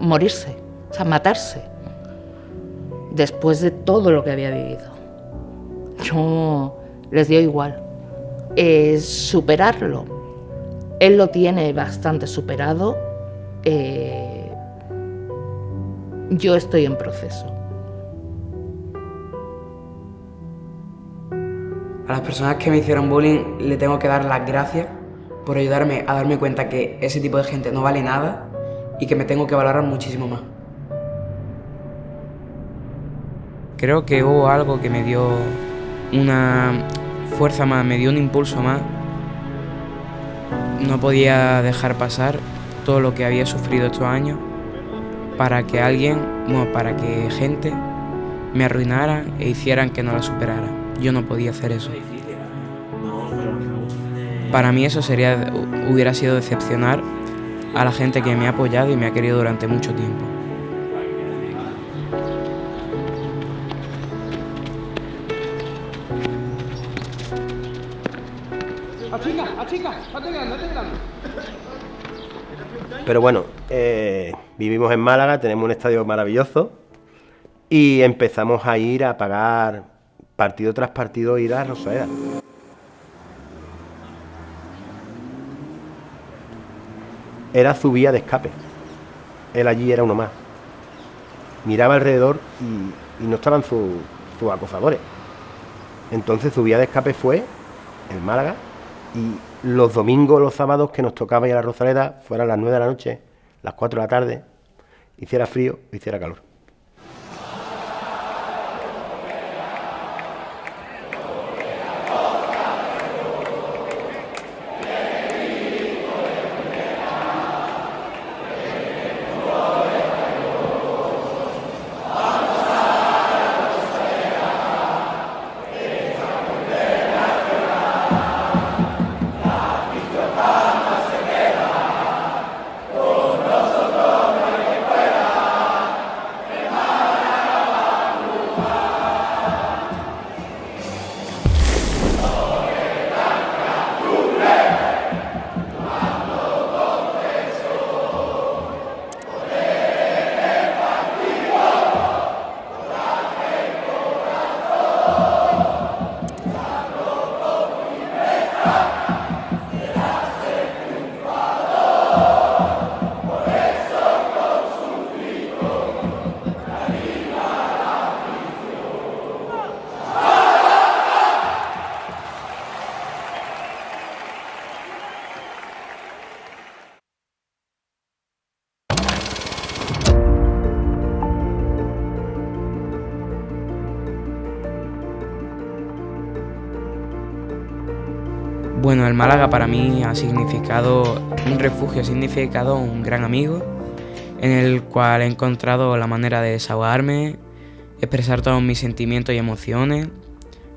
Speaker 3: morirse, o sea, matarse, después de todo lo que había vivido. No les dio igual. Superarlo. Él lo tiene bastante superado. Yo estoy en proceso.
Speaker 1: A las personas que me hicieron bullying le tengo que dar las gracias por ayudarme a darme cuenta que ese tipo de gente no vale nada y que me tengo que valorar muchísimo más. Creo que hubo algo que me dio una fuerza más, me dio un impulso más. No podía dejar pasar todo lo que había sufrido estos años para que para que gente me arruinara e hicieran que no la superara. Yo no podía hacer eso. Para mí eso hubiera sido decepcionar a la gente que me ha apoyado y me ha querido durante mucho tiempo.
Speaker 4: Pero bueno, vivimos en Málaga, tenemos un estadio maravilloso y empezamos a ir a pagar partido tras partido, ir a Rosaleda. Era su vía de escape. Él allí era uno más. Miraba alrededor y no estaban sus acosadores. Entonces su vía de escape fue el Málaga, y los domingos, los sábados que nos tocaba ir a la Rosaleda, fueran las 9 de la noche, las 4 de la tarde, hiciera frío o hiciera calor.
Speaker 1: Bueno, el Málaga para mí ha significado un refugio, ha significado un gran amigo en el cual he encontrado la manera de desahogarme, expresar todos mis sentimientos y emociones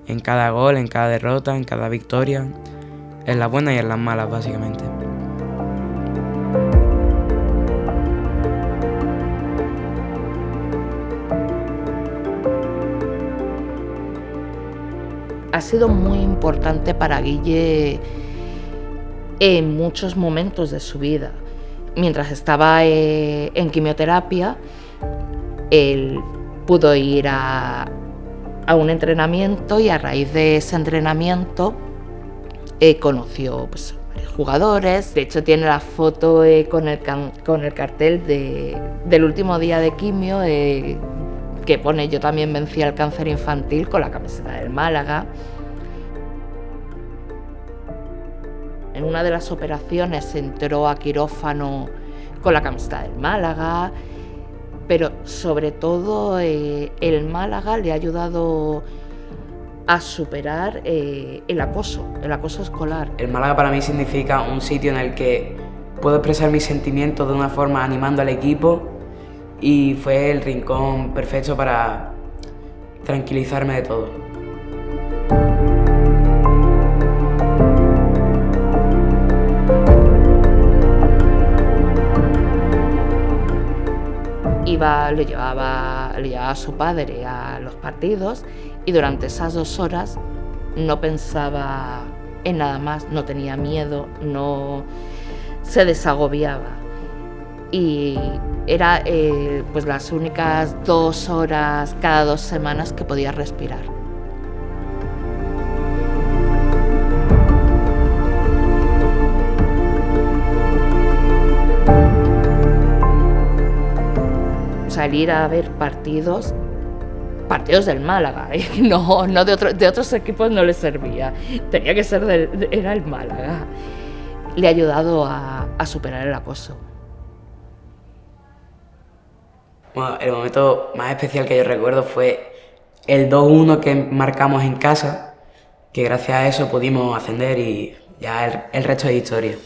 Speaker 1: en cada gol, en cada derrota, en cada victoria, en las buenas y en las malas básicamente.
Speaker 3: Ha sido muy importante para Guille en muchos momentos de su vida. Mientras estaba en quimioterapia, él pudo ir a un entrenamiento y a raíz de ese entrenamiento conoció pues, varios jugadores. De hecho, tiene la foto con el cartel del último día de quimio que pone "Yo también vencí al cáncer infantil" con la camiseta del Málaga. En una de las operaciones entró a quirófano con la camiseta del Málaga, pero sobre todo el Málaga le ha ayudado a superar el acoso escolar.
Speaker 1: El Málaga para mí significa un sitio en el que puedo expresar mis sentimientos de una forma animando al equipo y fue el rincón perfecto para tranquilizarme de todo.
Speaker 3: Le llevaba a su padre a los partidos y durante esas 2 horas no pensaba en nada más, no tenía miedo, no se desagobiaba. Y era pues las únicas 2 horas cada 2 semanas que podía respirar. Salir a ver partidos del Málaga, no de otros equipos no le servía, tenía que ser era el Málaga. Le ha ayudado a superar el acoso.
Speaker 1: Bueno, el momento más especial que yo recuerdo fue el 2-1 que marcamos en casa, que gracias a eso pudimos ascender y ya el resto es historia.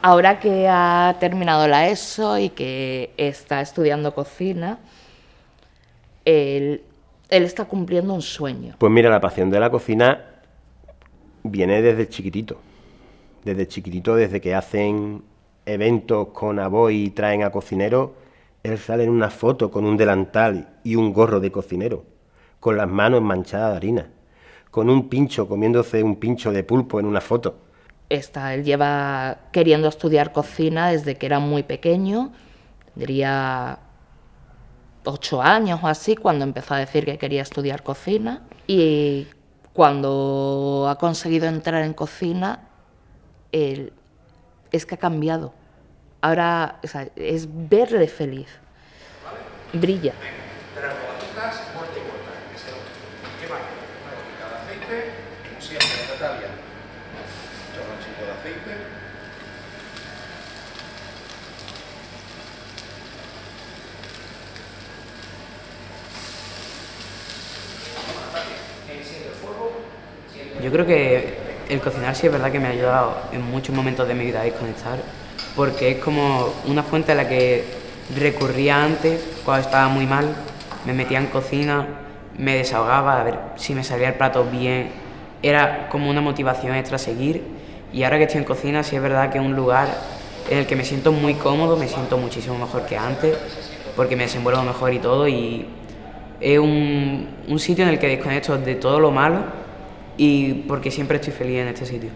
Speaker 3: Ahora que ha terminado la ESO y que está estudiando cocina, él está cumpliendo un sueño.
Speaker 4: Pues mira, la pasión de la cocina viene desde chiquitito. Desde que hacen eventos con Aboy y traen a cocineros, él sale en una foto con un delantal y un gorro de cocinero, con las manos manchadas de harina, con un pincho, comiéndose un pincho de pulpo en una foto.
Speaker 3: Él lleva queriendo estudiar cocina desde que era muy pequeño, tendría 8 años o así, cuando empezó a decir que quería estudiar cocina. Y cuando ha conseguido entrar en cocina, es que ha cambiado. Ahora es verle feliz, brilla.
Speaker 17: Pero rodajitas, muerte y vuelta, que se lo ¿qué más? Una gotita de aceite, como siempre, Natalia. Un chorroncito de aceite. Enciende el fuego.
Speaker 1: Yo creo que el cocinar sí es verdad que me ha ayudado en muchos momentos de mi vida a desconectar, porque es como una fuente a la que recurría antes cuando estaba muy mal, me metía en cocina, me desahogaba a ver si me salía el plato bien, era como una motivación extra a seguir. Y ahora que estoy en cocina sí es verdad que es un lugar en el que me siento muy cómodo, me siento muchísimo mejor que antes, porque me desenvuelvo mejor y todo, y es un sitio en el que desconecto de todo lo malo y porque siempre estoy feliz en este sitio.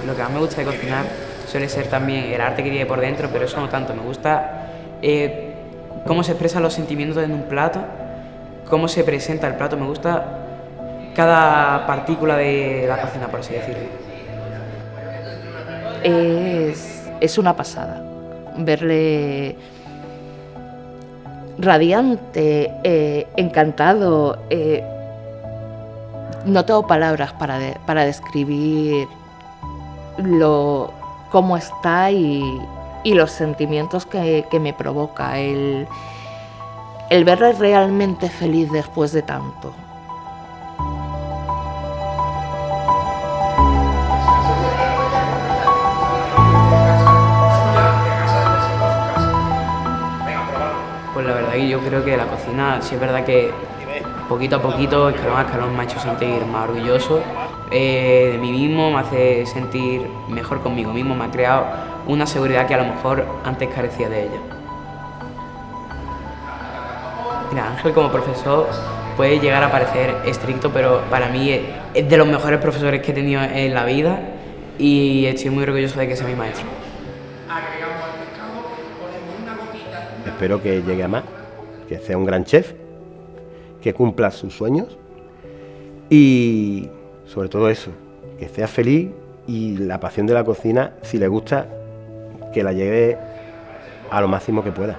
Speaker 1: Lo que más me gusta de cocinar suele ser también el arte que tiene por dentro, pero eso no tanto. Me gusta cómo se expresan los sentimientos en un plato, cómo se presenta el plato. Me gusta cada partícula de la cocina, por así decirlo.
Speaker 3: Es una pasada verle radiante, encantado. No tengo palabras para describir cómo está y los sentimientos que me provoca. el verle realmente feliz después de tanto.
Speaker 1: Pues la verdad que yo creo que la cocina, sí es verdad que poquito a poquito, escalón a escalón, me ha hecho sentir más orgulloso de mí mismo, me hace sentir mejor conmigo mismo, me ha creado una seguridad que a lo mejor antes carecía de ella. Mira, Ángel como profesor puede llegar a parecer estricto, pero para mí es de los mejores profesores que he tenido en la vida y estoy muy orgulloso de que sea mi maestro.
Speaker 4: Espero que llegue a más, que sea un gran chef, que cumpla sus sueños y sobre todo eso, que sea feliz y la pasión de la cocina, si le gusta, que la lleve a lo máximo que pueda.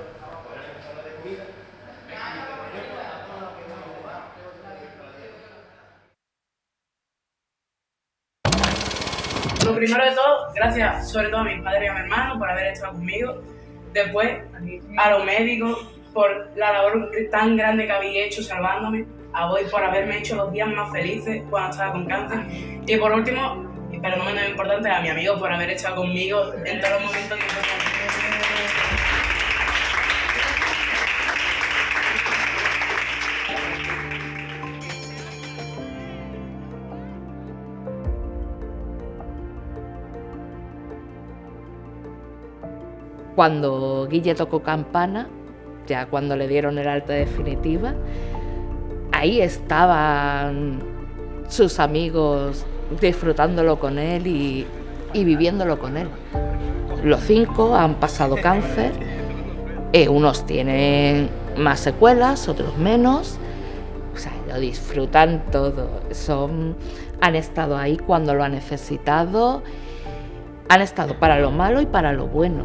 Speaker 1: Lo primero de todo, gracias sobre todo a mis padres y a mi hermano por haber estado conmigo. Después, a los médicos por la labor tan grande que habéis hecho salvándome. A vos por haberme hecho los días más felices cuando estaba con cáncer. Y por último, pero no menos importante, a mi amigo por haber estado conmigo en todos los momentos importantes.
Speaker 3: Cuando Guille tocó campana, ya cuando le dieron el alta definitiva, ahí estaban sus amigos disfrutándolo con él y viviéndolo con él. Los 5 han pasado cáncer, unos tienen más secuelas, otros menos, o sea, lo disfrutan todo. Han estado ahí cuando lo han necesitado, han estado para lo malo y para lo bueno.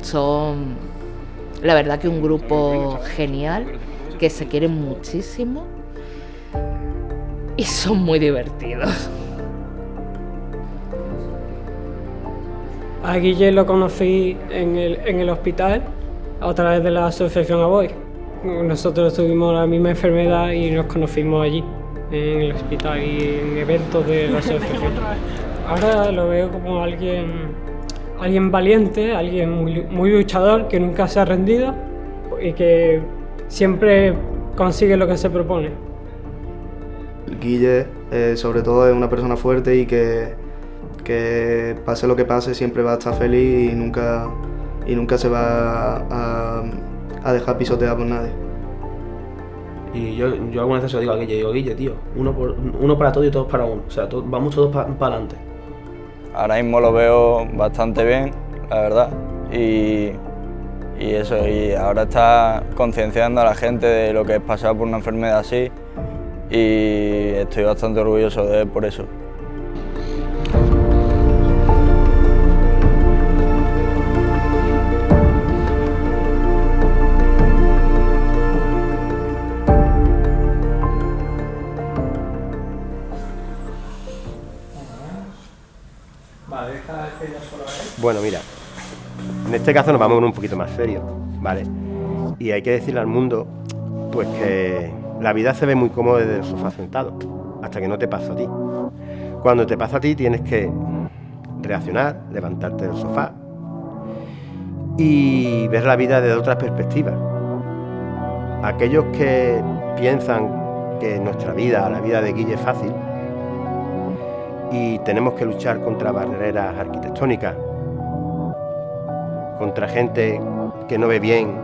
Speaker 3: Son, la verdad, que un grupo genial, que se quieren muchísimo y son muy divertidos.
Speaker 18: A Guille lo conocí en el hospital a través de la asociación ABOY. Nosotros tuvimos la misma enfermedad y nos conocimos allí, en el hospital y en eventos de la asociación. Ahora lo veo como alguien valiente, alguien muy luchador, que nunca se ha rendido y que siempre consigue lo que se propone.
Speaker 15: Guille, sobre todo, es una persona fuerte y que pase lo que pase siempre va a estar feliz y nunca se va a dejar pisotear por nadie.
Speaker 19: Y yo algunas veces se lo digo a Guille, Guille, tío, uno para todo y todos para uno, o sea, vamos todos para adelante.
Speaker 16: Ahora mismo lo veo bastante bien, la verdad, y eso, y ahora está concienciando a la gente de lo que es pasar por una enfermedad así y estoy bastante orgulloso de él por eso.
Speaker 4: Bueno, mira, en este caso nos vamos a un poquito más serio, ¿vale? Y hay que decirle al mundo, pues que la vida se ve muy cómoda desde el sofá sentado, hasta que no te pasa a ti. Cuando te pasa a ti tienes que reaccionar, levantarte del sofá y ver la vida desde otras perspectivas. Aquellos que piensan que nuestra vida, la vida de Guille, es fácil y tenemos que luchar contra barreras arquitectónicas, contra gente que no ve bien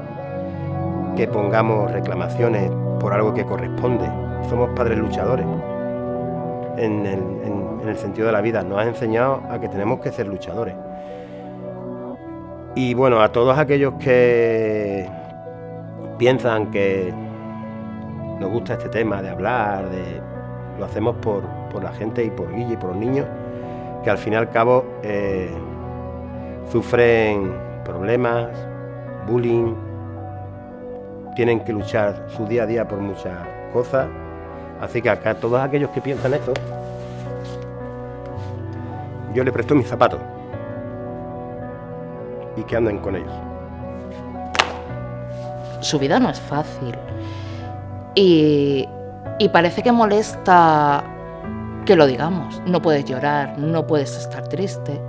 Speaker 4: que pongamos reclamaciones por algo que corresponde. Somos padres luchadores en el sentido de la vida. Nos ha enseñado a que tenemos que ser luchadores. Y bueno, a todos aquellos que piensan que nos gusta este tema de hablar, lo hacemos por la gente y por Guille y por los niños, que al fin y al cabo sufren problemas, bullying, tienen que luchar su día a día por muchas cosas. Así que acá todos aquellos que piensan eso, yo les presto mis zapatos y que anden con ellos.
Speaker 3: su vida no es fácil. Y parece que molesta que lo digamos. No puedes llorar, no puedes estar triste.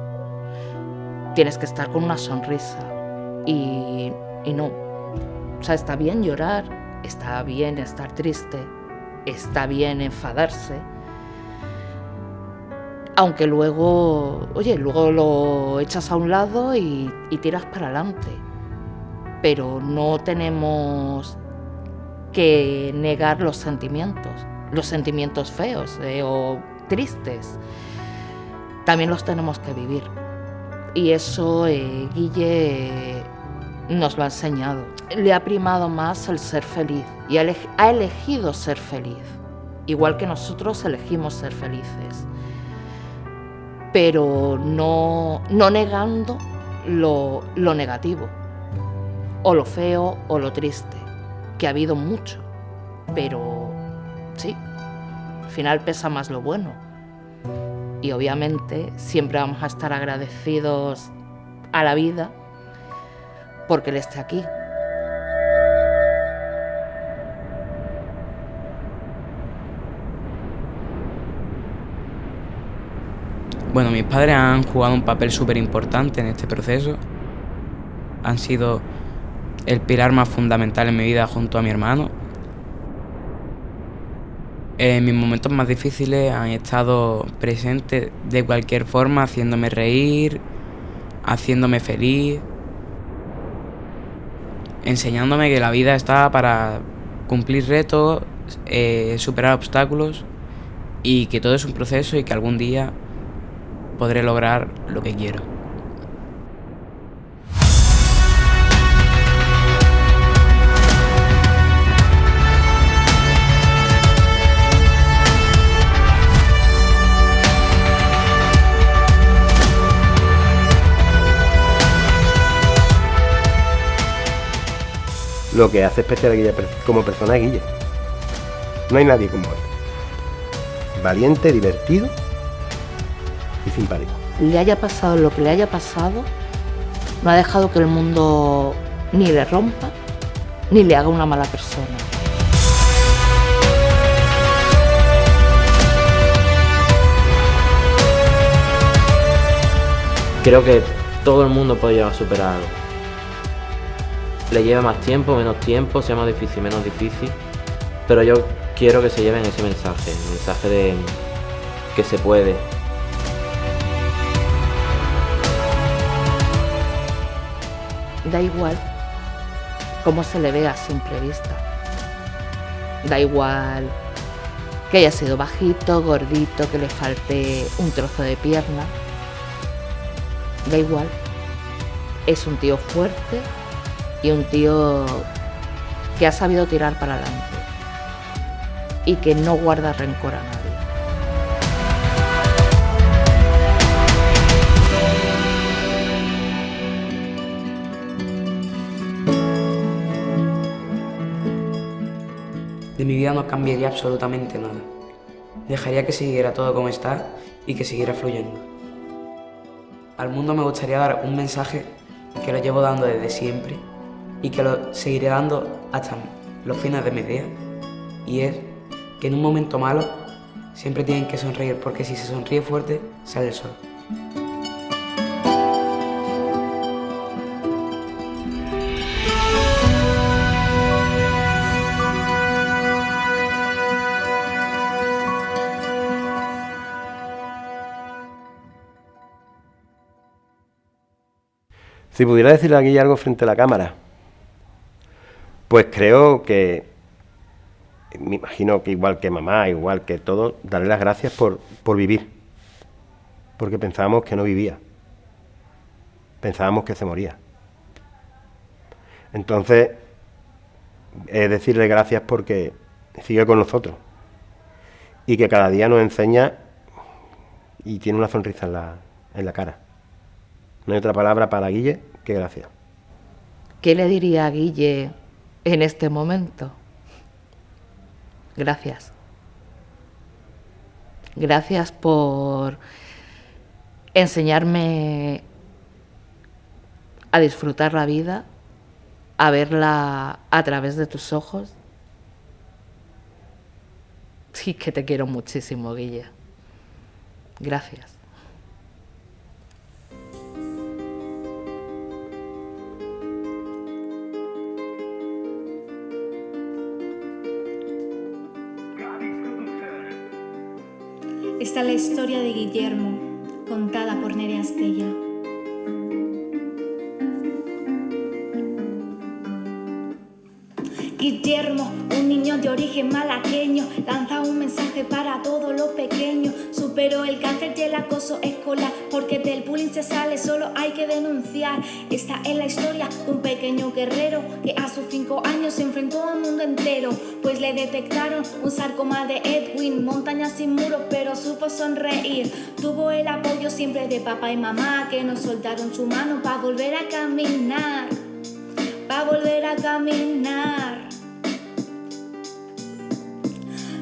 Speaker 3: Tienes que estar con una sonrisa. Y no. O sea, está bien llorar, está bien estar triste, está bien enfadarse. Aunque luego lo echas a un lado y tiras para adelante. Pero no tenemos que negar los sentimientos feos o tristes. También los tenemos que vivir. Y eso Guille nos lo ha enseñado. Le ha primado más el ser feliz y ha elegido ser feliz, igual que nosotros elegimos ser felices, pero no negando lo negativo, o lo feo, o lo triste, que ha habido mucho, pero sí, al final pesa más lo bueno. Y obviamente siempre vamos a estar agradecidos a la vida porque él esté aquí.
Speaker 1: Bueno, mis padres han jugado un papel súper importante en este proceso. Han sido el pilar más fundamental en mi vida junto a mi hermano. En mis momentos más difíciles han estado presentes de cualquier forma, haciéndome reír, haciéndome feliz, enseñándome que la vida está para cumplir retos, superar obstáculos y que todo es un proceso y que algún día podré lograr lo que quiero.
Speaker 4: Lo que hace especial a Guille como persona es Guille. No hay nadie como él. Valiente, divertido y simpático.
Speaker 3: Le haya pasado lo que le haya pasado, no ha dejado que el mundo ni le rompa, ni le haga una mala persona.
Speaker 5: Creo que todo el mundo puede llegar a superar algo. Le lleve más tiempo, menos tiempo, sea más difícil, menos difícil. Pero yo quiero que se lleven ese mensaje, el mensaje de que se puede.
Speaker 3: Da igual cómo se le ve a simple vista. Da igual que haya sido bajito, gordito, que le falte un trozo de pierna. Da igual. Es un tío fuerte y un tío que ha sabido tirar para adelante y que no guarda rencor a nadie.
Speaker 1: De mi vida no cambiaría absolutamente nada. Dejaría que siguiera todo como está y que siguiera fluyendo. Al mundo me gustaría dar un mensaje que lo llevo dando desde siempre y que lo seguiré dando hasta los fines de mis días. Y es que en un momento malo siempre tienen que sonreír, porque si se sonríe fuerte, sale el sol.
Speaker 4: Si pudiera decirle a Guille algo frente a la cámara, pues creo que, me imagino que igual que mamá, igual que todo, darle las gracias por vivir, porque pensábamos que no vivía, pensábamos que se moría. Entonces, es decirle gracias porque sigue con nosotros y que cada día nos enseña y tiene una sonrisa en la cara. No hay otra palabra para Guille que gracias.
Speaker 3: ¿Qué le diría a Guille en este momento? Gracias. Gracias por enseñarme a disfrutar la vida, a verla a través de tus ojos. Sí, que te quiero muchísimo, Guille. Gracias.
Speaker 20: Esta es la historia de Guillermo, contada por Nerea Astella. Guillermo, un niño de origen malagueño, lanza un mensaje para todos los pequeños. Superó el cáncer y el acoso escolar, porque del bullying se sale, solo hay que denunciar. Esta es la historia de un pequeño guerrero que a sus 5 años se enfrentó al mundo entero, pues le detectaron un sarcoma de Edwin, montañas sin muros, pero supo sonreír. Tuvo el apoyo siempre de papá y mamá, que nos soltaron su mano para volver a caminar, para volver a caminar.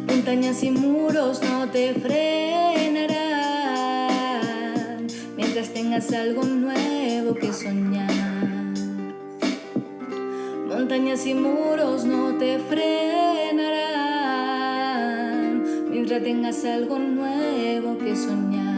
Speaker 20: Montañas y muros no te frenarán mientras tengas algo nuevo que soñar. Montañas y muros no te frenarán mientras tengas algo nuevo que soñar.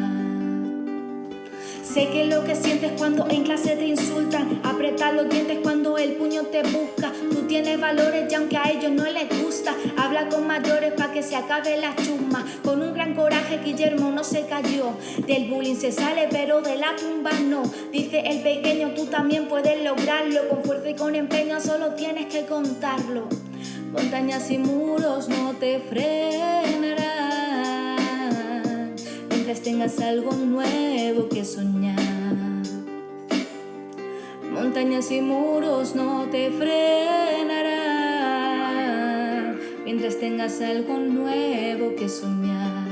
Speaker 20: Sé que lo que sientes cuando en clase te insultan, apretar los dientes cuando el puño te busca. Tú tienes valores y aunque a ellos no les gusta, habla con mayores pa' que se acabe la chusma. Con un gran coraje Guillermo no se cayó, del bullying se sale pero de la tumba no. Dice el pequeño, tú también puedes lograrlo, con fuerza y con empeño solo tienes que contarlo. Montañas y muros no te frenarán mientras tengas algo nuevo que soñar. Montañas y muros no te frenarán mientras tengas algo nuevo que soñar.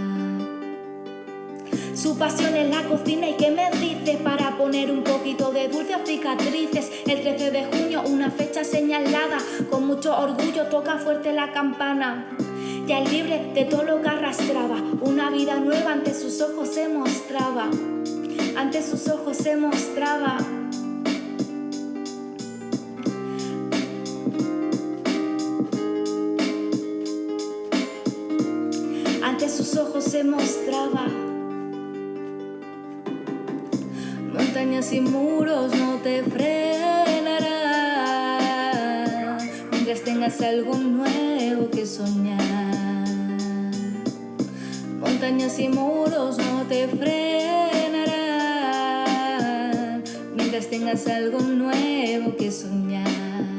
Speaker 20: Su pasión es la cocina y qué me dices para poner un poquito de dulce a cicatrices. El 13 de junio, una fecha señalada, con mucho orgullo toca fuerte la campana. Ya es libre de todo lo que arrastraba, una vida nueva ante sus ojos se mostraba, ante sus ojos se mostraba. Ante sus ojos se mostraba. Montañas y muros no te frenarán mientras tengas algo nuevo que soñar. Montañas y muros no te frenarán mientras tengas algo nuevo que soñar.